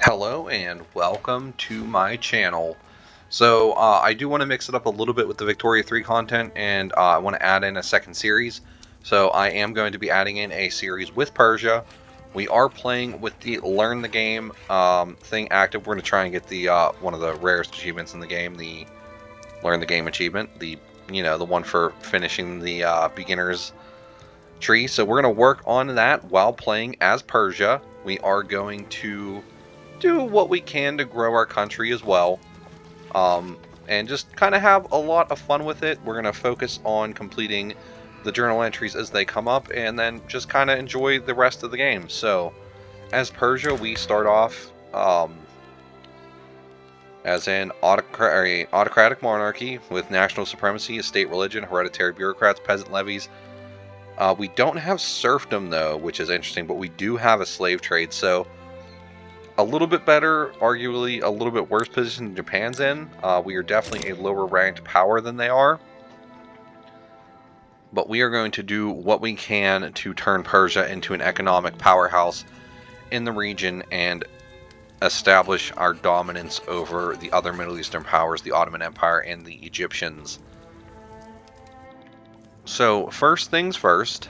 Hello and welcome to my channel. So I do want to mix it up a little bit with the Victoria 3 content, and I want to add in a second series. So I am going to be adding in a series with Persia. We are playing with the Learn the Game thing active. We're going to try and get the one of the rarest achievements in the game, the Learn the Game achievement, the one for finishing the beginner's tree. So we're going to work on that while playing as Persia. We are going to do what we can to grow our country as well, and just kind of have a lot of fun with it. We're going to focus on completing the journal entries as they come up, and then just kind of enjoy the rest of the game. So, as Persia, we start off as an autocratic monarchy with national supremacy, a state religion, hereditary bureaucrats, peasant levies. We don't have serfdom, though, which is interesting, but we do have a slave trade, so a little bit better, arguably a little bit worse position than Japan's in. We are definitely a lower ranked power than they are. But we are going to do what we can to turn Persia into an economic powerhouse in the region and establish our dominance over the other Middle Eastern powers, the Ottoman Empire and the Egyptians. So first things first,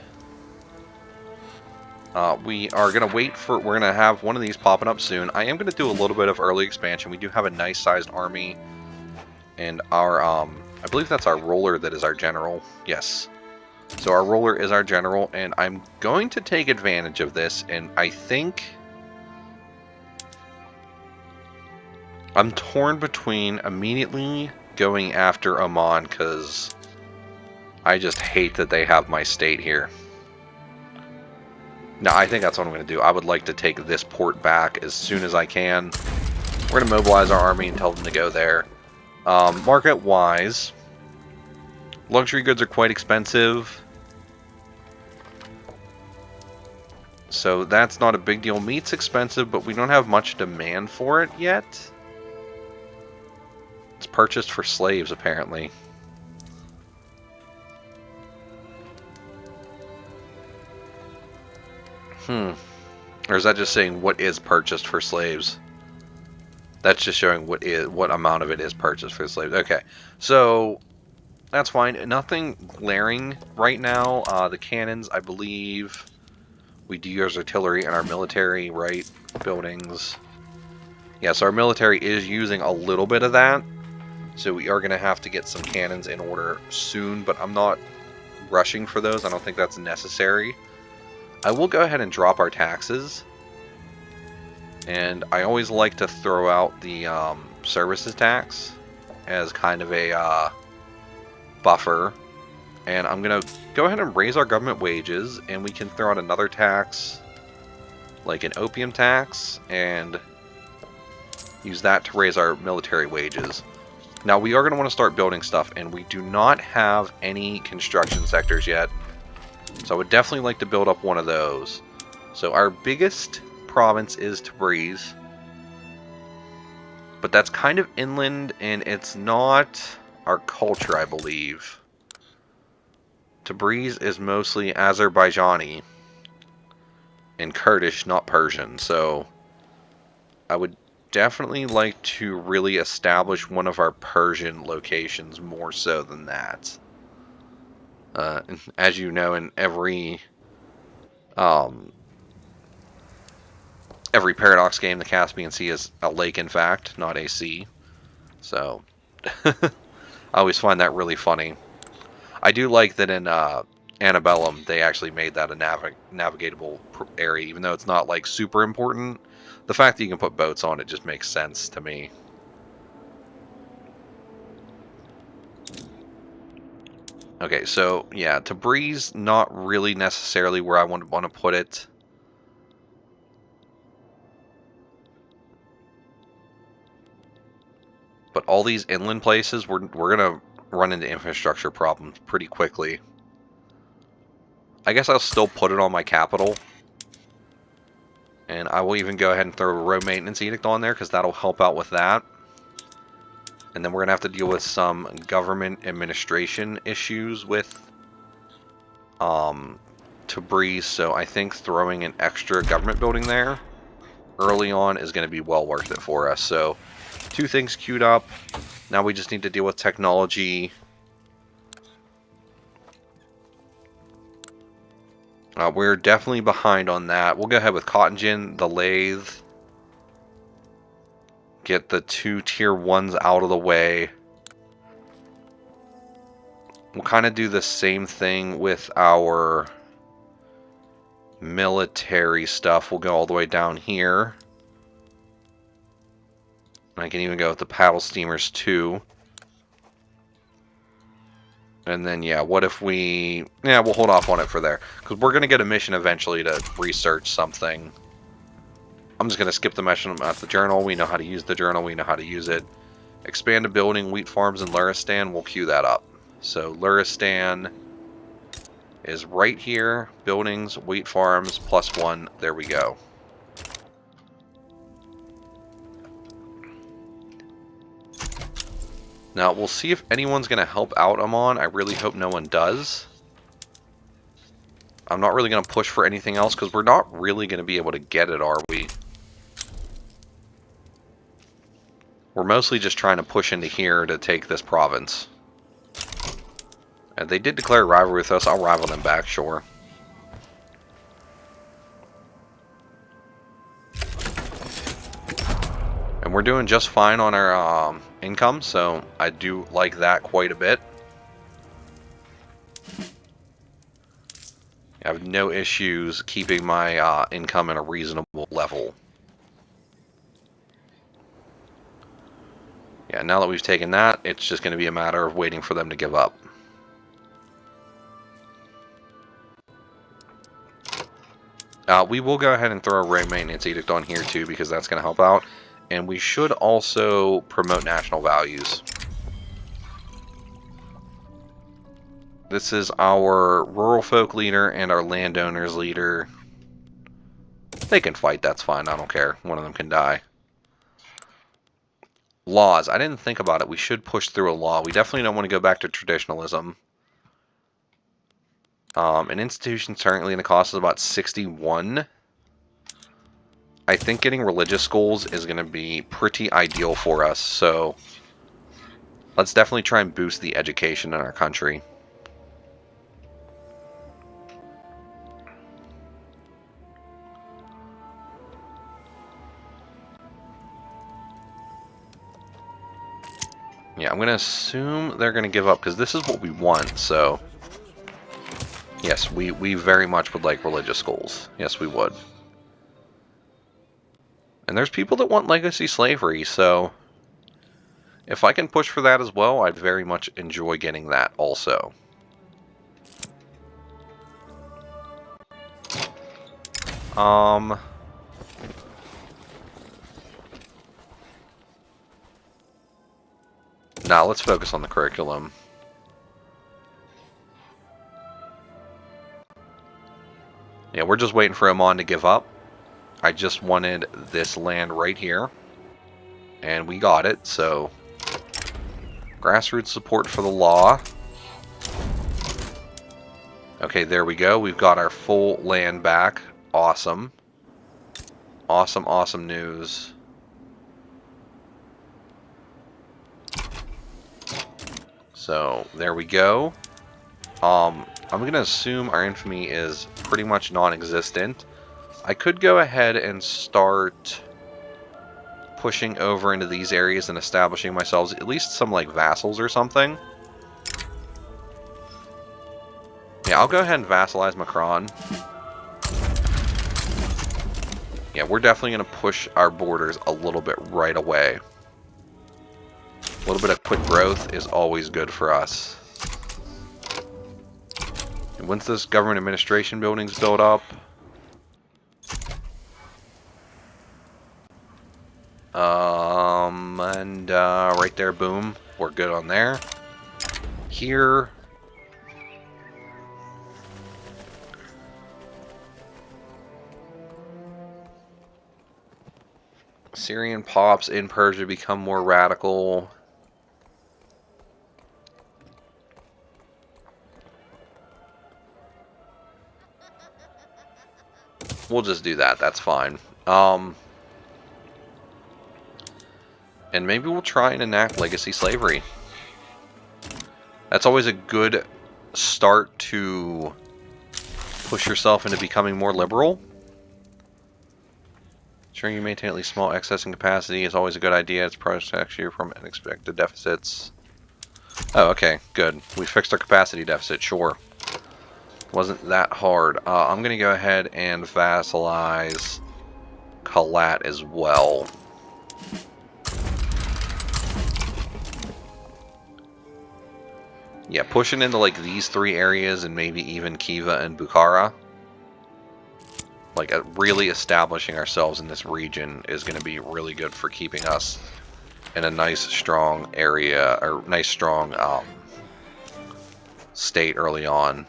we are going to we're going to have one of these popping up soon. I am going to do a little bit of early expansion. We do have a nice sized army, and our, I believe that's our ruler that is our general. Yes. So our ruler is our general, and I'm going to take advantage of this, and I think I'm torn between immediately going after Amman, because I just hate that they have my state here. No, I think that's what I'm going to do. I would like to take this port back as soon as I can. We're going to mobilize our army and tell them to go there. Market-wise, luxury goods are quite expensive, so that's not a big deal. Meat's expensive, but we don't have much demand for it yet. It's purchased for slaves, apparently. Or is that just saying what is purchased for slaves? That's just showing what amount of it is purchased for slaves. Okay, so that's fine. Nothing glaring right now. The cannons, I believe, we do use artillery and our military, right? Buildings. Yeah, so our military is using a little bit of that. So we are going to have to get some cannons in order soon, but I'm not rushing for those. I don't think that's necessary. I will go ahead and drop our taxes. And I always like to throw out the services tax as kind of a buffer. And I'm going to go ahead and raise our government wages, and we can throw out another tax, like an opium tax, and use that to raise our military wages. Now, we are going to want to start building stuff, and we do not have any construction sectors yet. So I would definitely like to build up one of those. So our biggest province is Tabriz, but that's kind of inland, and it's not our culture, I believe. Tabriz is mostly Azerbaijani and Kurdish, not Persian, so I would definitely like to really establish one of our Persian locations more so than that. As you know, in every Paradox game, the Caspian Sea is a lake, in fact, not a sea. So, I always find that really funny. I do like that in Antebellum, they actually made that a navigatable area, even though it's not, like, super important. The fact that you can put boats on it just makes sense to me. Okay, so, yeah, Tabriz, not really necessarily where I want to put it. But all these inland places, we're going to run into infrastructure problems pretty quickly. I guess I'll still put it on my capital. And I will even go ahead and throw a road maintenance edict on there, because that'll help out with that. And then we're going to have to deal with some government administration issues with Tabriz, so I think throwing an extra government building there, early on is going to be well worth it for us. So 2 things queued up. Now we just need to deal with technology. We're definitely behind on that. We'll go ahead with cotton gin, the lathe. Get the 2 tier 1s out of the way. We'll kind of do the same thing with our military stuff. We'll go all the way down here. I can even go with the paddle steamers too. And then, yeah, what if we... Yeah, we'll hold off on it for there. Because we're going to get a mission eventually to research something. I'm just going to skip the mission about the journal. We know how to use the journal. We know how to use it. Expand a building, wheat farms in Luristan. We'll queue that up. So, Luristan is right here. Buildings, wheat farms, +1. There we go. Now, we'll see if anyone's going to help out Amman. I really hope no one does. I'm not really going to push for anything else because we're not really going to be able to get it, are we? We're mostly just trying to push into here to take this province. And they did declare rivalry with us. I'll rival them back, sure. And we're doing just fine on our income, so I do like that quite a bit. I have no issues keeping my income at a reasonable level. Yeah, now that we've taken that, it's just going to be a matter of waiting for them to give up. We will go ahead and throw a road maintenance edict on here too, because that's going to help out. And we should also promote national values. This is our rural folk leader and our landowners leader. They can fight, that's fine, I don't care. One of them can die. Laws, I didn't think about it. We should push through a law. We definitely don't want to go back to traditionalism. An institution currently going to cost us about 61. I think getting religious schools is going to be pretty ideal for us, so let's definitely try and boost the education in our country. Yeah, I'm going to assume they're going to give up because this is what we want, so yes, we very much would like religious schools. Yes, we would. And there's people that want legacy slavery, so if I can push for that as well, I'd very much enjoy getting that also. Now let's focus on the curriculum. Yeah, we're just waiting for Amman to give up. I just wanted this land right here. And we got it, so grassroots support for the law. Okay, there we go. We've got our full land back. Awesome. Awesome, awesome news. So, there we go. I'm going to assume our infamy is pretty much non-existent. I could go ahead and start pushing over into these areas and establishing myself at least some like vassals or something. Yeah, I'll go ahead and vassalize Macron. Yeah, we're definitely going to push our borders a little bit right away. A little bit of quick growth is always good for us. And once this government administration building's built up, right there, boom, we're good on there. Here, Syrian pops in Persia become more radical. We'll just do that, that's fine. And maybe we'll try and enact legacy slavery. That's always a good start to push yourself into becoming more liberal. Ensuring you maintain at least small excess in capacity is always a good idea. It protects you from unexpected deficits. Oh, okay, good. We fixed our capacity deficit, sure. Wasn't that hard. I'm going to go ahead and vassalize Kalat as well. Yeah, pushing into like these three areas and maybe even Khiva and Bukhara. Like really establishing ourselves in this region is going to be really good for keeping us in a nice strong area, or nice strong state early on.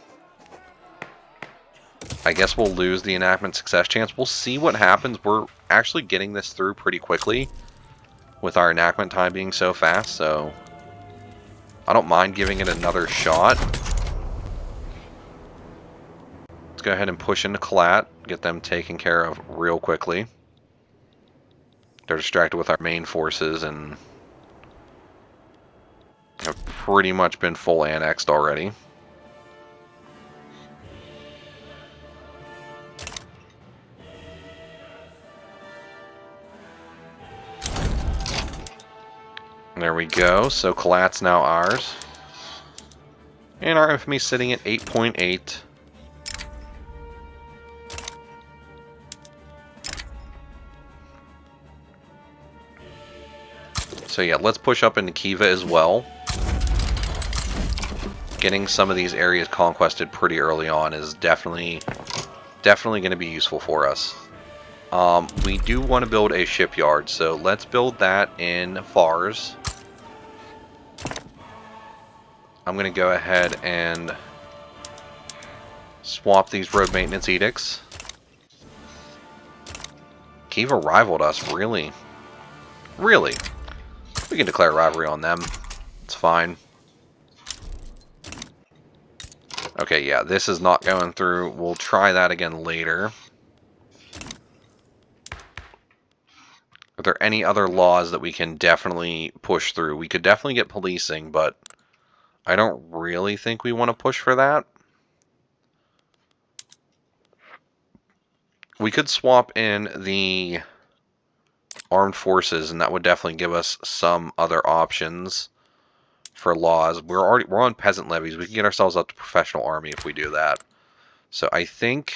I guess we'll lose the enactment success chance. We'll see what happens. We're actually getting this through pretty quickly with our enactment time being so fast, so I don't mind giving it another shot. Let's go ahead and push into Kalat, get them taken care of real quickly. They're distracted with our main forces and have pretty much been full annexed already. There we go. So Kalat's now ours. And our infamy sitting at 8.8. So yeah, let's push up into Khiva as well. Getting some of these areas conquested pretty early on is definitely going to be useful for us. We do want to build a shipyard, so let's build that in Fars. I'm going to go ahead and swap these road maintenance edicts. Khiva rivaled us, really? Really? We can declare rivalry on them. It's fine. Okay, yeah, this is not going through. We'll try that again later. Are there any other laws that we can definitely push through? We could definitely get policing, but I don't really think we want to push for that. We could swap in the armed forces, and that would definitely give us some other options for laws. We're on peasant levies. We can get ourselves up to professional army if we do that. So I think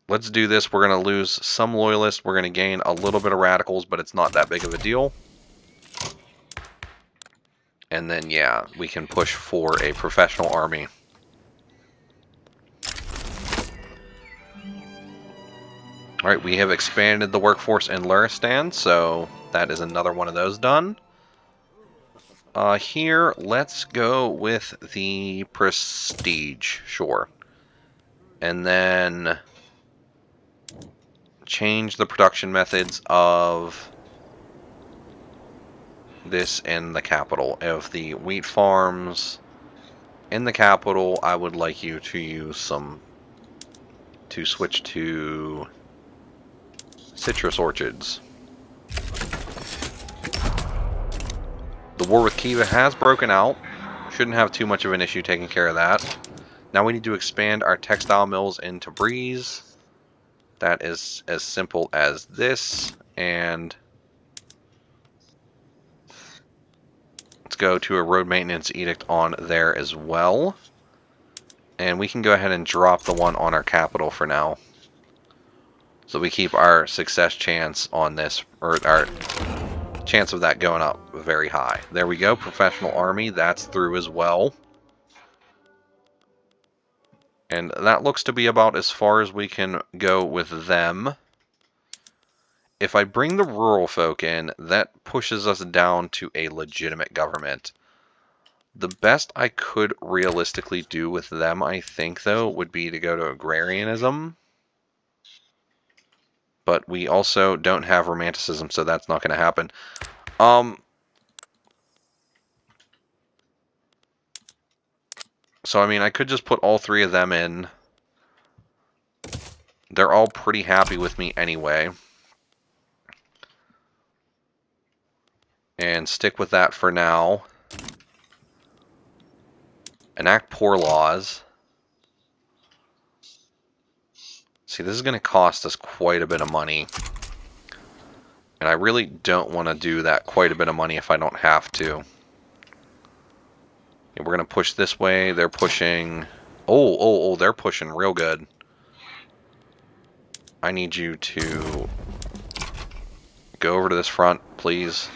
let's do this. We're going to lose some loyalists. We're going to gain a little bit of radicals, but it's not that big of a deal. And then, yeah, we can push for a professional army. Alright, we have expanded the workforce in Luristan, so that is another one of those done. Here, let's go with the Prestige, sure. And then change the production methods of this in the capital. Of the wheat farms in the capital, I would like you to use to switch to citrus orchards. The war with Khiva has broken out. Shouldn't have too much of an issue taking care of that. Now we need to expand our textile mills in Tabriz. That is as simple as this. And let's go to a road maintenance edict on there as well. And we can go ahead and drop the one on our capital for now. So we keep our success chance on this, or our chance of that going up very high. There we go, professional army, that's through as well. And that looks to be about as far as we can go with them. If I bring the rural folk in, that pushes us down to a legitimate government. The best I could realistically do with them, I think, though, would be to go to agrarianism. But we also don't have romanticism, so that's not going to happen. So, I mean, I could just put all three of them in. They're all pretty happy with me anyway. and stick with that for now. Enact poor laws. See, this is going to cost us quite a bit of money. And I really don't want to do that quite a bit of money if I don't have to. And we're going to push this way. They're pushing... Oh, they're pushing real good. I need you to go over to this front, please.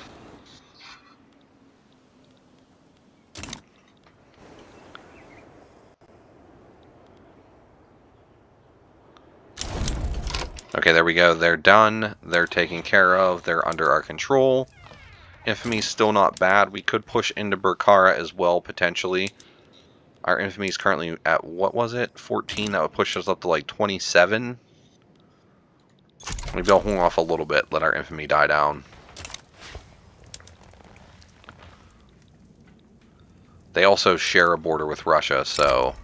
Okay, there we go. They're done. They're taken care of. They're under our control. Infamy's still not bad. We could push into Burkara as well, potentially. Our infamy is currently at, what was it? 14. That would push us up to like 27. Maybe I'll hold off a little bit, let our infamy die down. They also share a border with Russia, so...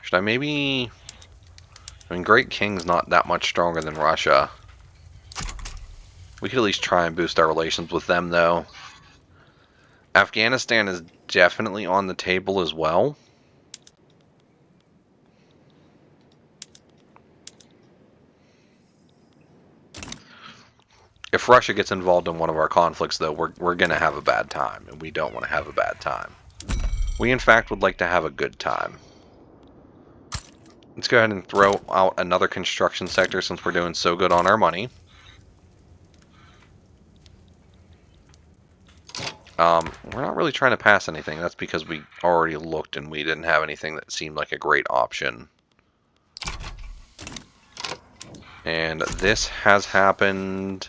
Should I maybe... I mean, Great King's not that much stronger than Russia. We could at least try and boost our relations with them, though. Afghanistan is definitely on the table as well. If Russia gets involved in one of our conflicts, though, we're going to have a bad time, and we don't want to have a bad time. We, in fact, would like to have a good time. Let's go ahead and throw out another construction sector since we're doing so good on our money. We're not really trying to pass anything. That's because we already looked and we didn't have anything that seemed like a great option. And this has happened.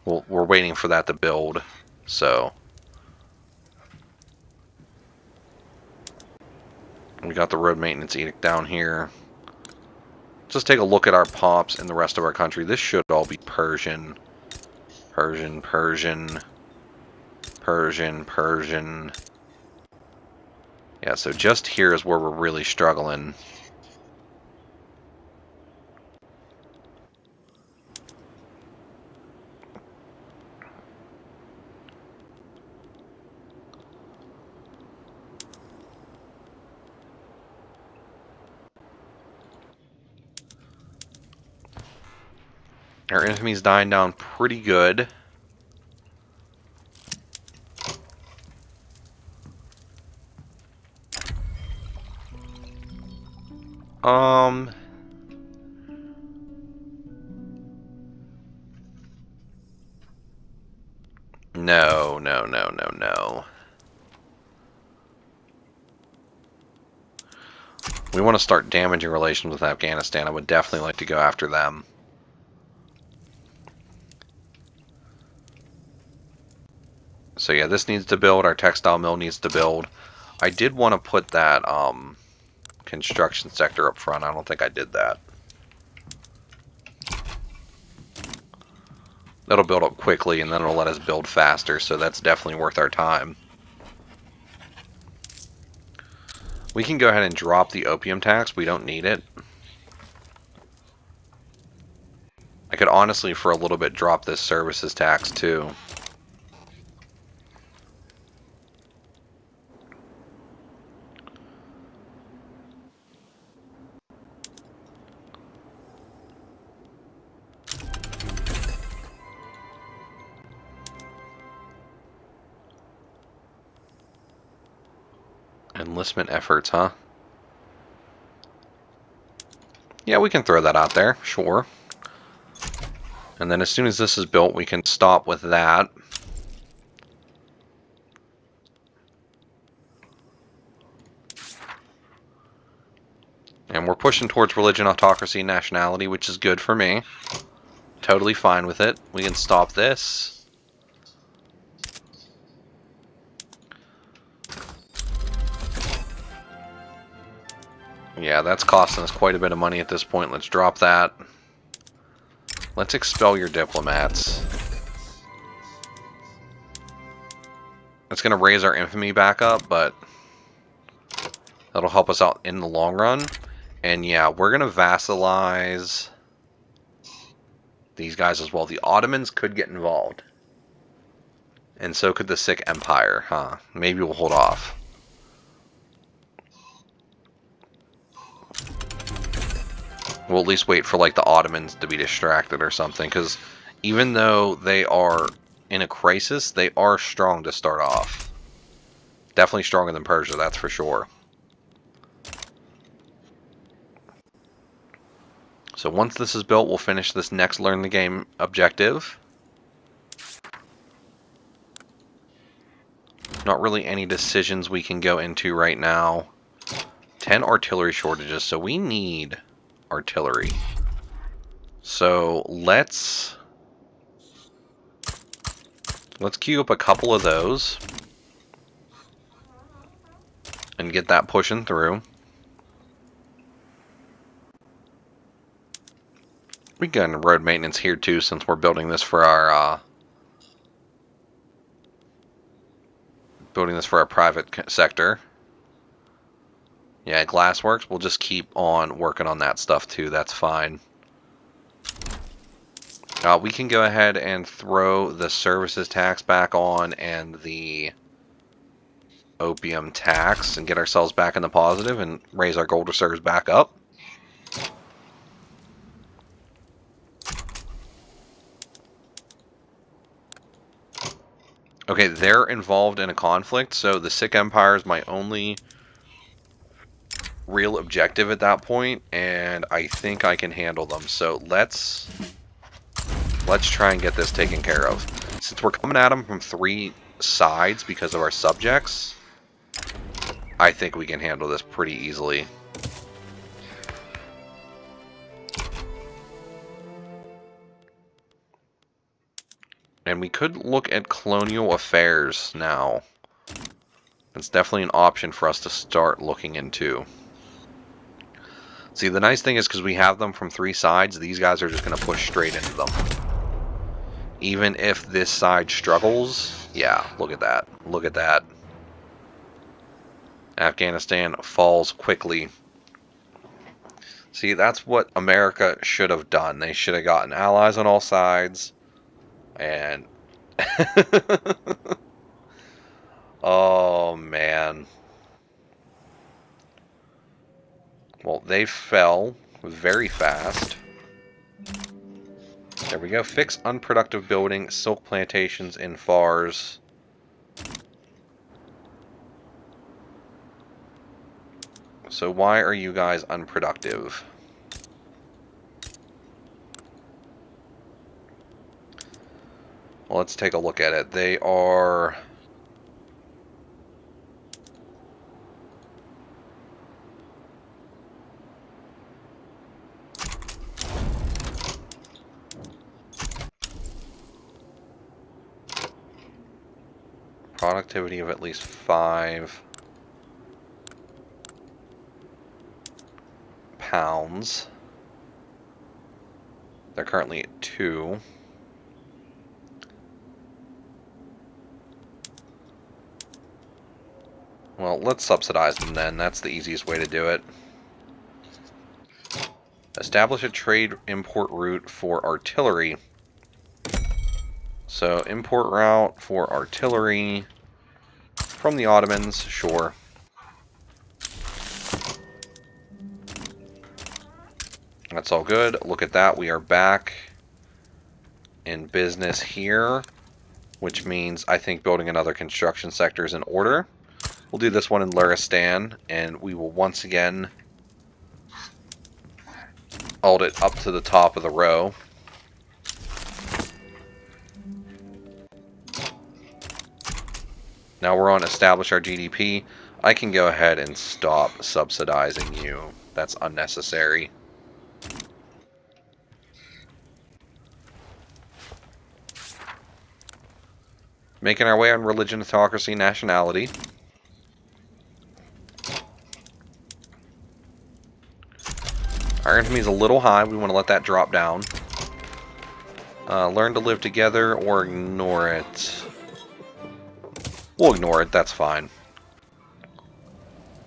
Well, we're waiting for that to build, so... We got the road maintenance edict down here. Just take a look at our pops in the rest of our country. This should all be Persian. Persian, Persian. Persian, Persian. Yeah, so just here is where we're really struggling. Our enemy's dying down pretty good. No. We want to start damaging relations with Afghanistan. I would definitely like to go after them. So yeah, this needs to build. Our textile mill needs to build. I did want to put that construction sector up front. I don't think I did that. That'll build up quickly and then it'll let us build faster, so that's definitely worth our time. We can go ahead and drop the opium tax. We don't need it. I could honestly, for a little bit, drop this services tax too. Enlistment efforts, huh? Yeah, we can throw that out there, sure. And then as soon as this is built, we can stop with that. And we're pushing towards religion, autocracy, and nationality, which is good for me. Totally fine with it. We can stop this. Yeah, that's costing us quite a bit of money at this point. Let's drop that. Let's expel your diplomats. It's going to raise our infamy back up, but that'll help us out in the long run. And yeah, we're going to vassalize these guys as well. The Ottomans could get involved. And so could the Sikh Empire, huh? Maybe we'll hold off. We'll at least wait for like the Ottomans to be distracted or something, because even though they are in a crisis, they are strong to start off. Definitely stronger than Persia, that's for sure. So once this is built, we'll finish this next learn the game objective. Not really any decisions we can go into right now. 10 artillery shortages, so we need artillery. So let's queue up a couple of those and get that pushing through. We can go into road maintenance here too, since we're building this for our private sector. Yeah, glassworks. We'll just keep on working on that stuff too. That's fine. We can go ahead and throw the services tax back on and the opium tax and get ourselves back in the positive and raise our gold reserves back up. Okay, they're involved in a conflict, so the Sikh Empire is my only real objective at that point, and I think I can handle them. So let's try and get this taken care of. Since we're coming at them from 3 sides because of our subjects, I think we can handle this pretty easily. And we could look at colonial affairs now. That's definitely an option for us to start looking into. See, the nice thing is because we have them from 3 sides, these guys are just going to push straight into them. Even if this side struggles, yeah, look at that. Look at that. Afghanistan falls quickly. See, that's what America should have done. They should have gotten allies on all sides. And oh man. Well, they fell very fast. There we go. Fix unproductive building, silk plantations in Fars. So why are you guys unproductive? Well, let's take a look at it. They are... productivity of at least 5 pounds. They're currently at 2. Well, let's subsidize them then. That's the easiest way to do it. Establish a trade import route for artillery. So, import route for artillery from the Ottomans, sure. That's all good. Look at that. We are back in business here, which means I think building another construction sector is in order. We'll do this one in Luristan, and we will once again hold it up to the top of the row. Now we're on establish our GDP. I can go ahead and stop subsidizing you. That's unnecessary. Making our way on religion, autocracy, nationality. Our infamy is a little high. We want to let that drop down. Learn to live together or ignore it. We'll ignore it, that's fine.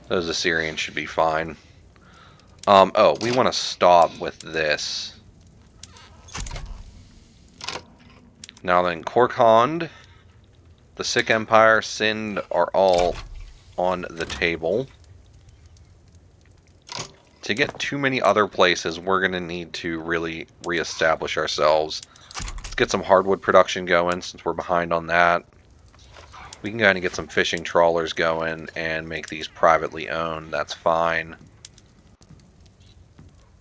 Those Assyrians should be fine. Oh, we want to stop with this. Now then, Korkand, the Sikh Empire, Sind are all on the table. To get too many other places, we're going to need to really reestablish ourselves. Let's get some hardwood production going, since we're behind on that. We can kind of get some fishing trawlers going and make these privately owned. That's fine.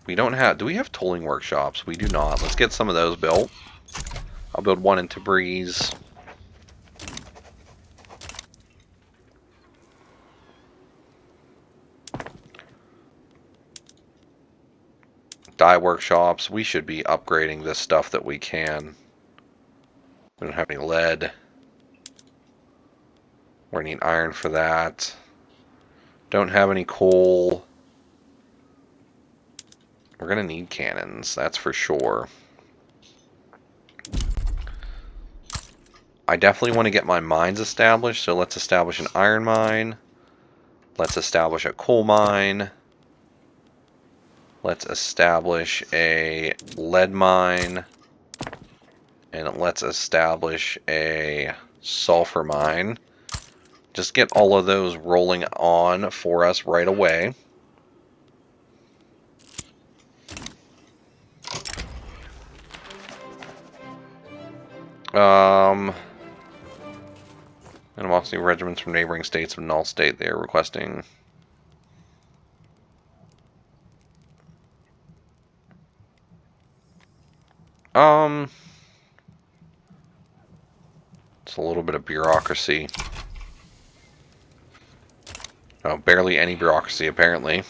We don't have... Do we have tolling workshops? We do not. Let's get some of those built. I'll build one in Tabriz. Dye workshops. We should be upgrading this stuff that we can. We don't have any lead. We're going to need iron for that. Don't have any coal. We're going to need cannons, that's for sure. I definitely want to get my mines established, so let's establish an iron mine. Let's establish a coal mine. Let's establish a lead mine. And let's establish a sulfur mine. Just get all of those rolling on for us right away. Animosity regiments from neighboring states of null state they are requesting. It's a little bit of bureaucracy. Oh, barely any bureaucracy, apparently.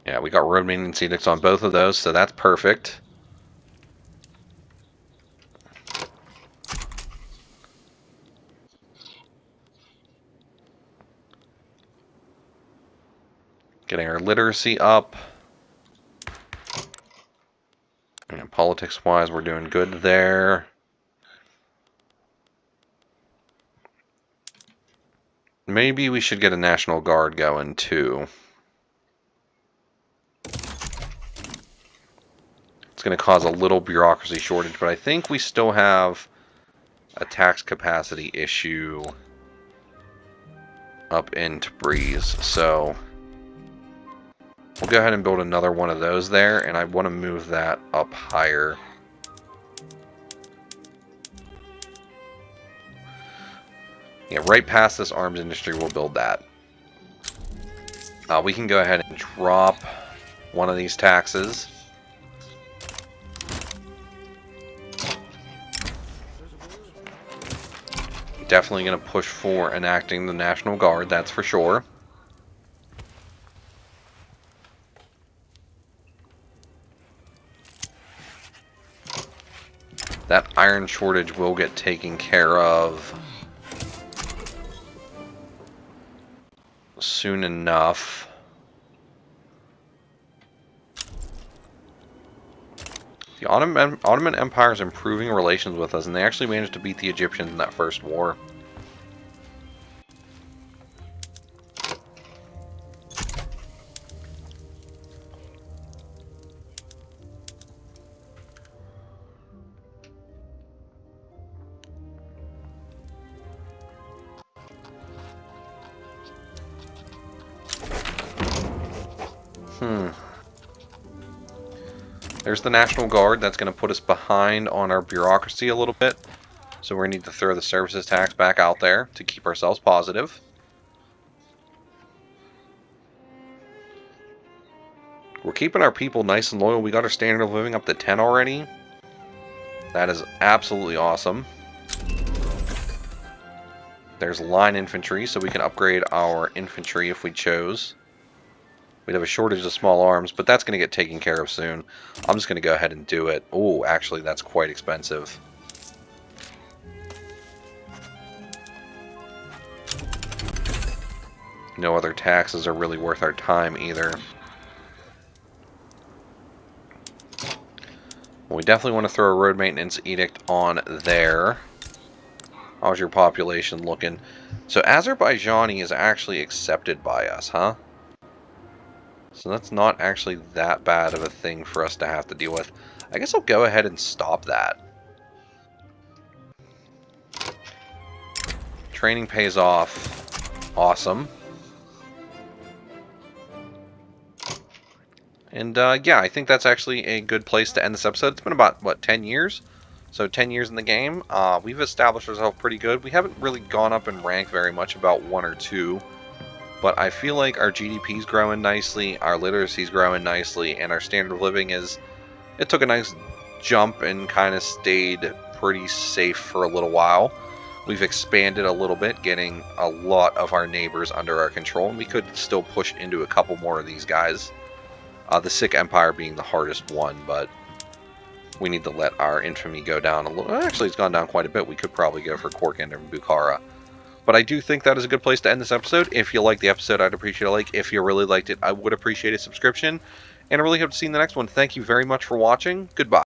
Yeah, we got road maintenance edicts on both of those, so that's perfect. Getting our literacy up. And politics-wise, we're doing good there. Maybe we should get a National Guard going, too. It's going to cause a little bureaucracy shortage, but I think we still have a tax capacity issue up in Tabriz, so we'll go ahead and build another one of those there, and I want to move that up higher. Yeah, right past this arms industry, we'll build that. We can go ahead and drop one of these taxes. Definitely going to push for enacting the National Guard, that's for sure. That iron shortage will get taken care of soon enough. The Ottoman Empire is improving relations with us, and they actually managed to beat the Egyptians in that first war. There's the National Guard. That's going to put us behind on our bureaucracy a little bit. So we're going to need to throw the services tax back out there to keep ourselves positive. We're keeping our people nice and loyal. We got our standard of living up to 10 already. That is absolutely awesome. There's line infantry, so we can upgrade our infantry if we chose. We'd have a shortage of small arms, but that's going to get taken care of soon. I'm just going to go ahead and do it. Oh, actually, that's quite expensive. No other taxes are really worth our time either. We definitely want to throw a road maintenance edict on there. How's your population looking? So Azerbaijani is actually accepted by us, huh? So that's not actually that bad of a thing for us to have to deal with. I guess I'll go ahead and stop that. Training pays off. Awesome. And yeah, I think that's actually a good place to end this episode. It's been about, what, 10 years? So 10 years in the game. We've established ourselves pretty good. We haven't really gone up in rank very much, about 1 or 2. But I feel like our GDP's growing nicely, our literacy's growing nicely, and our standard of living is... It took a nice jump and kind of stayed pretty safe for a little while. We've expanded a little bit, getting a lot of our neighbors under our control, and we could still push into a couple more of these guys. The Sikh Empire being the hardest one, but we need to let our infamy go down a little. Actually, it's gone down quite a bit. We could probably go for Korkand and Bukhara. But I do think that is a good place to end this episode. If you liked the episode, I'd appreciate a like. If you really liked it, I would appreciate a subscription. And I really hope to see you in the next one. Thank you very much for watching. Goodbye.